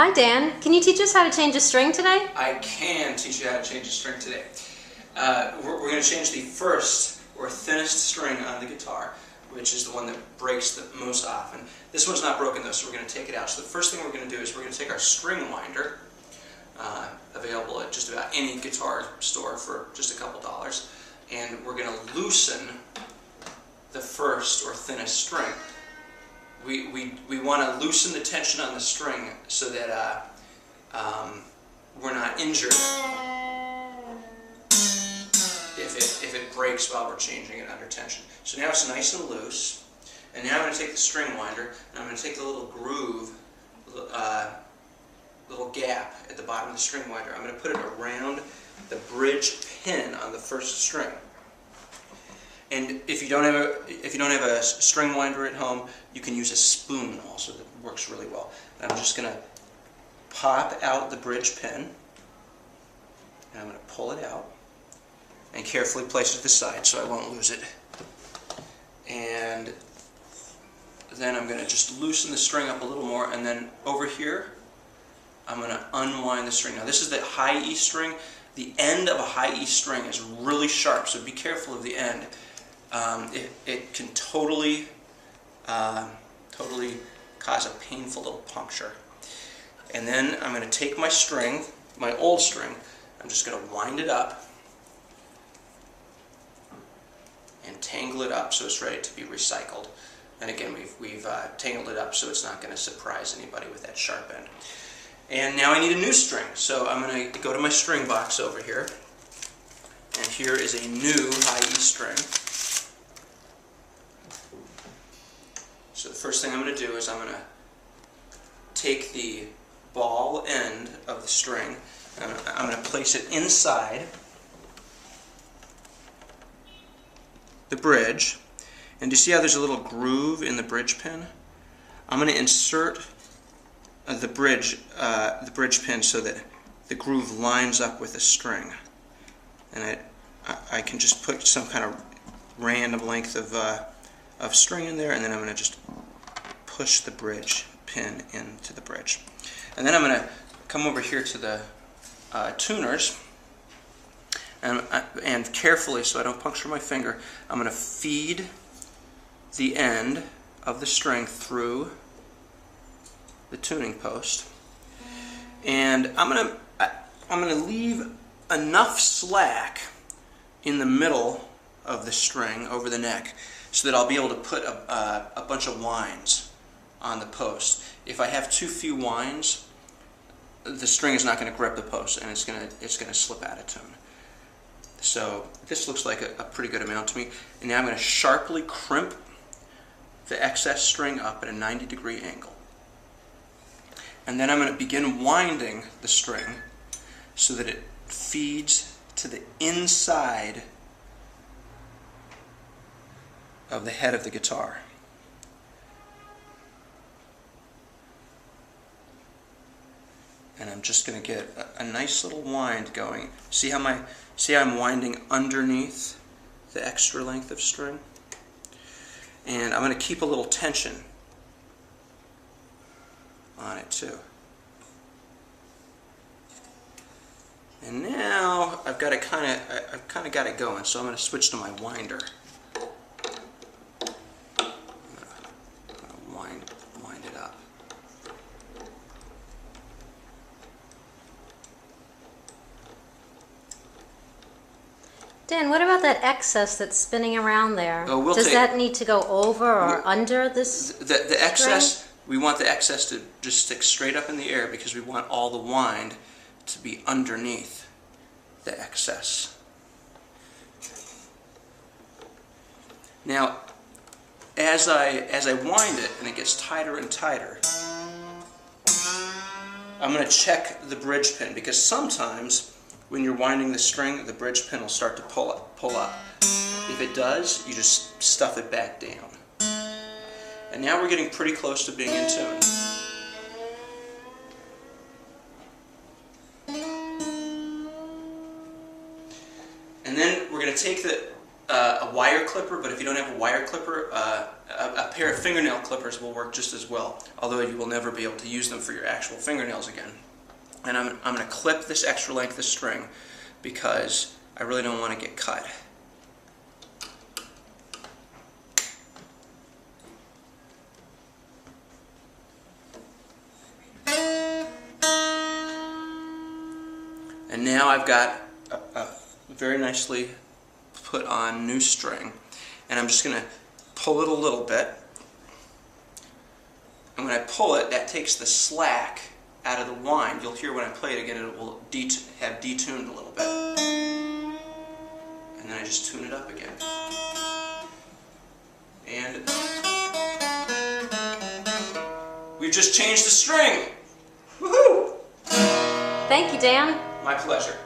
Hi Dan, can you teach us how to change a string today? I can teach you how to change a string today. We're going to change the first or thinnest string on the guitar, which is the one that breaks the most often. This one's not broken though, so we're going to take it out. So the first thing we're going to do is we're going to take our string winder, available at just about any guitar store for just a couple dollars, and we're going to loosen the first or thinnest string. We want to loosen the tension on the string so that we're not injured if it breaks while we're changing it under tension. So now it's nice and loose, and now I'm going to take the string winder and I'm going to take the little groove, little gap at the bottom of the string winder. I'm going to put it around the bridge pin on the first string. And if you don't have a string winder at home, you can use a spoon also. That works really well. And I'm just going to pop out the bridge pin, and I'm going to pull it out and carefully place it to the side so I won't lose it. And then I'm going to just loosen the string up a little more, and then over here I'm going to unwind the string. Now this is the high E string. The end of a high E string is really sharp, so be careful of the end. It can totally cause a painful little puncture. And then I'm going to take my string, my old string, I'm just going to wind it up and tangle it up so it's ready to be recycled. And again, we've tangled it up so it's not going to surprise anybody with that sharp end. And now I need a new string, so I'm going to go to my string box over here, and here is a new high E string. So the first thing I'm going to do is I'm going to take the ball end of the string and I'm going to place it inside the bridge. And do you see how there's a little groove in the bridge pin? I'm going to insert the bridge pin so that the groove lines up with the string. And I can just put some kind of random length of string in there, and then I'm going to just push the bridge pin into the bridge. And then I'm going to come over here to the tuners, and carefully, so I don't puncture my finger, I'm going to feed the end of the string through the tuning post, and I'm going to leave enough slack in the middle of the string over the neck so that I'll be able to put a bunch of winds on the post. If I have too few winds, the string is not going to grip the post and it's going to slip out of tune. So this looks like a pretty good amount to me. And now I'm going to sharply crimp the excess string up at a 90-degree angle. And then I'm going to begin winding the string so that it feeds to the inside of the head of the guitar. And I'm just going to get a nice little wind going. See how I'm winding underneath the extra length of string? And I'm going to keep a little tension on it too. And now I've kind of got it going, so I'm going to switch to my winder. Wind it up. Dan, what about that excess that's spinning around there? Oh, Does that need to go over or under this the excess, we want the excess to just stick straight up in the air because we want all the wind to be underneath the excess. Now, as I wind it and it gets tighter and tighter, I'm going to check the bridge pin, because sometimes when you're winding the string, the bridge pin will start to pull up. If it does, you just stuff it back down. And now we're getting pretty close to being in tune. And then we're going to take a wire clipper, but if you don't have a wire clipper, A pair of fingernail clippers will work just as well, although you will never be able to use them for your actual fingernails again. And I'm going to clip this extra length of string because I really don't want to get cut. And now I've got a very nicely put on new string, and I'm just going to pull it a little bit. And when I pull it, that takes the slack out of the wind. You'll hear when I play it again, it will have detuned a little bit. And then I just tune it up again. And we've just changed the string! Woohoo! Thank you, Dan. My pleasure.